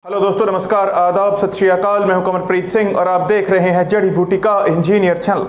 Hello दोस्तों, नमस्कार, आदाब, सत श्री अकाल। मैं हूं कमलप्रीत सिंह और आप देख रहे हैं जड़ी बूटी का इंजीनियर चैनल।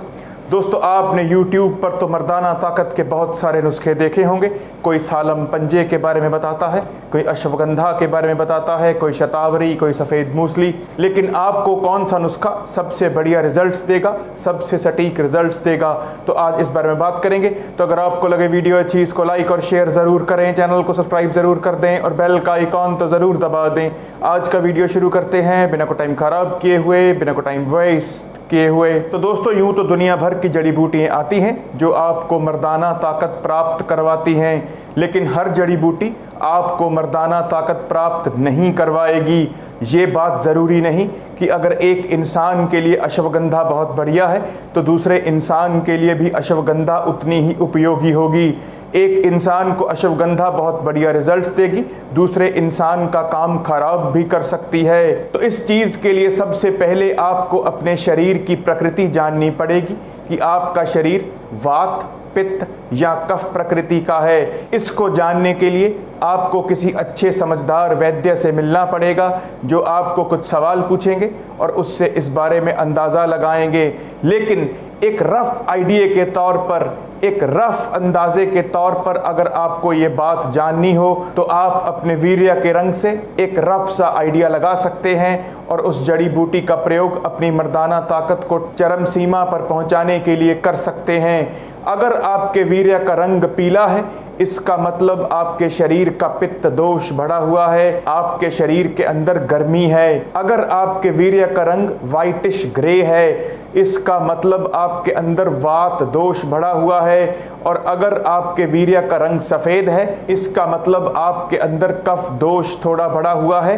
दोस्तों, आपने YouTube पर तो मर्दाना ताकत के बहुत सारे नुस्खे देखे होंगे। कोई सालम पंजे के बारे में बताता है, कोई अश्वगंधा के बारे में बताता है, कोई शतावरी, कोई सफ़ेद मूसली। लेकिन आपको कौन सा नुस्खा सबसे बढ़िया रिजल्ट्स देगा, सबसे सटीक रिजल्ट्स देगा, तो आज इस बारे में बात करेंगे। तो अगर आपको लगे वीडियो अच्छी, इसको लाइक और शेयर ज़रूर करें, चैनल को सब्सक्राइब ज़रूर कर दें और बेल का आइकॉन तो ज़रूर दबा दें। आज का वीडियो शुरू करते हैं बिना को टाइम ख़राब किए हुए, बिना को टाइम वेस्ट किए हुए। तो दोस्तों, यूँ तो दुनिया भर की जड़ी बूटियाँ आती हैं जो आपको मर्दाना ताकत प्राप्त करवाती हैं, लेकिन हर जड़ी बूटी आपको मर्दाना ताकत प्राप्त नहीं करवाएगी। ये बात ज़रूरी नहीं कि अगर एक इंसान के लिए अश्वगंधा बहुत बढ़िया है तो दूसरे इंसान के लिए भी अश्वगंधा उतनी ही उपयोगी होगी। एक इंसान को अश्वगंधा बहुत बढ़िया रिजल्ट्स देगी, दूसरे इंसान का काम खराब भी कर सकती है। तो इस चीज़ के लिए सबसे पहले आपको अपने शरीर की प्रकृति जाननी पड़ेगी कि आपका शरीर वात, पित्त या कफ प्रकृति का है। इसको जानने के लिए आपको किसी अच्छे समझदार वैद्य से मिलना पड़ेगा जो आपको कुछ सवाल पूछेंगे और उससे इस बारे में अंदाज़ा लगाएंगे। लेकिन एक रफ़ आइडिया के तौर पर, एक रफ़ अंदाजे के तौर पर अगर आपको ये बात जाननी हो तो आप अपने वीर्य के रंग से एक रफ़ सा आइडिया लगा सकते हैं और उस जड़ी बूटी का प्रयोग अपनी मर्दाना ताकत को चरम सीमा पर पहुंचाने के लिए कर सकते हैं। अगर आपके वीर्य का रंग पीला है, इसका मतलब आपके शरीर का पित्त दोष बढ़ा हुआ है, आपके शरीर के अंदर गर्मी है। अगर आपके वीर्य का रंग वाइटिश ग्रे है, इसका मतलब आपके अंदर वात दोष बढ़ा है। और अगर आपके वीर्य का रंग सफ़ेद है, इसका मतलब आपके अंदर कफ दोष थोड़ा बढ़ा हुआ है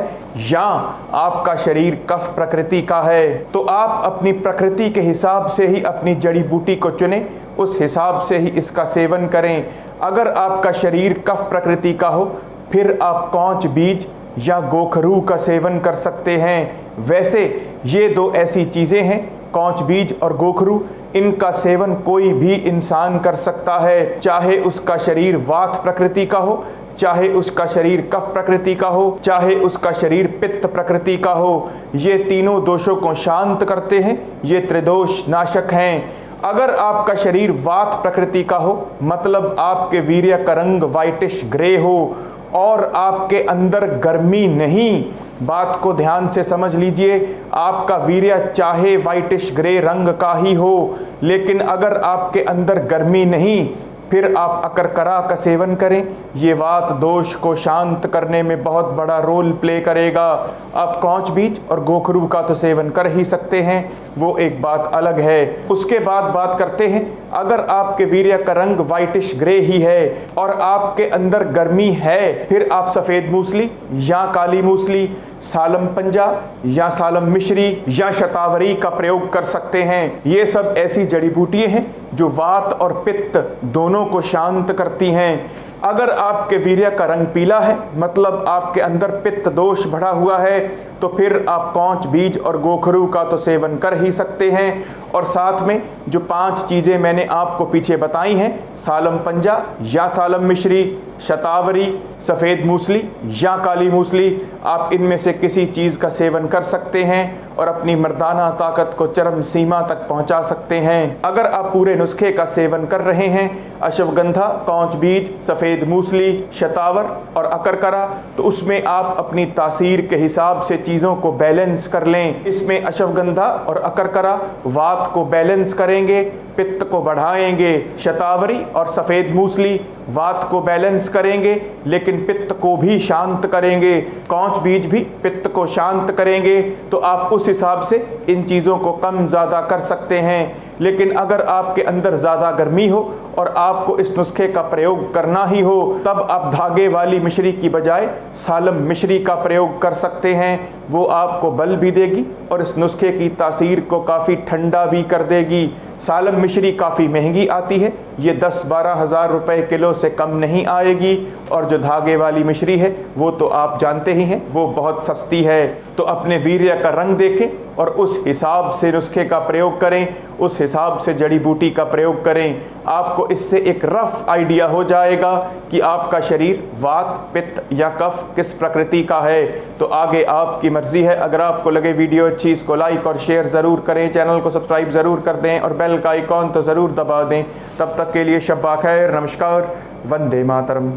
या आपका शरीर कफ प्रकृति का है। तो आप अपनी प्रकृति के हिसाब से ही अपनी जड़ी बूटी को चुनें, उस हिसाब से ही इसका सेवन करें। अगर आपका शरीर कफ प्रकृति का हो फिर आप कौच बीज या गोखरू का सेवन कर सकते हैं। वैसे ये दो ऐसी चीज़ें हैं, कौच बीज और गोखरू, इनका सेवन कोई भी इंसान कर सकता है, चाहे उसका शरीर वात प्रकृति का हो, चाहे उसका शरीर कफ प्रकृति का हो, चाहे उसका शरीर पित्त प्रकृति का हो। ये तीनों दोषों को शांत करते हैं, ये त्रिदोष नाशक हैं। अगर आपका शरीर वात प्रकृति का हो, मतलब आपके वीर्य का रंग वाइटिश ग्रे हो और आपके अंदर गर्मी नहीं, बात को ध्यान से समझ लीजिए, आपका वीर्य चाहे वाइटिश ग्रे रंग का ही हो, लेकिन अगर आपके अंदर गर्मी नहीं, फिर आप अकरकरा का सेवन करें। ये वात दोष को शांत करने में बहुत बड़ा रोल प्ले करेगा। आप कौच बीज और गोखरू का तो सेवन कर ही सकते हैं, वो एक बात अलग है। उसके बाद बात करते हैं, अगर आपके वीर्य का रंग वाइटिश ग्रे ही है और आपके अंदर गर्मी है, फिर आप सफ़ेद मूसली या काली मूसली, सालम पंजा या सालम मिश्री या शतावरी का प्रयोग कर सकते हैं। ये सब ऐसी जड़ी बूटियाँ हैं जो वात और पित्त दोनों को शांत करती हैं। अगर आपके वीर्य का रंग पीला है, मतलब आपके अंदर पित्त दोष बढ़ा हुआ है, तो फिर आप कौच बीज और गोखरू का तो सेवन कर ही सकते हैं। और साथ में जो 5 चीज़ें मैंने आपको पीछे बताई हैं, सालम पंजा या सालम मिश्री, शतावरी, सफ़ेद मूसली या काली मूसली, आप इनमें से किसी चीज़ का सेवन कर सकते हैं और अपनी मर्दाना ताकत को चरम सीमा तक पहुंचा सकते हैं। अगर आप पूरे नुस्खे का सेवन कर रहे हैं, अश्वगंधा, कौच बीज, सफ़ेद मूसली, शतावर और अकरकरा, तो उसमें आप अपनी तासीर के हिसाब से चीज़ों को बैलेंस कर लें। इसमें अश्वगंधा और अकरकरा वात को बैलेंस करेंगे, पित्त को बढ़ाएंगे। शतावरी और सफ़ेद मूसली वात को बैलेंस करेंगे लेकिन पित्त को भी शांत करेंगे। कौच बीज भी पित्त को शांत करेंगे। तो आप उस हिसाब से इन चीज़ों को कम ज़्यादा कर सकते हैं। लेकिन अगर आपके अंदर ज़्यादा गर्मी हो और आपको इस नुस्खे का प्रयोग करना ही हो, तब आप धागे वाली मिश्री की बजाय सालम मिश्री का प्रयोग कर सकते हैं। वो आपको बल भी देगी और इस नुस्खे की तासीर को काफ़ी ठंडा भी कर देगी। सालम मिश्री काफ़ी महंगी आती है, ये 10-12 हज़ार रुपये किलो से कम नहीं आएगी। और जो धागे वाली मिश्री है वो तो आप जानते ही हैं, वो बहुत सस्ती है। तो अपने वीर्य का रंग देखें और उस हिसाब से नुस्खे का प्रयोग करें, उस हिसाब से जड़ी बूटी का प्रयोग करें। आपको इससे एक रफ आइडिया हो जाएगा कि आपका शरीर वात, पित्त या कफ किस प्रकृति का है। तो आगे आपकी मर्ज़ी है। अगर आपको लगे वीडियो अच्छी, इसको लाइक और शेयर ज़रूर करें, चैनल को सब्सक्राइब ज़रूर कर दें और बेल का आइकॉन तो ज़रूर दबा दें। तब तक के लिए शब्बा खैर, नमस्कार, वंदे मातरम।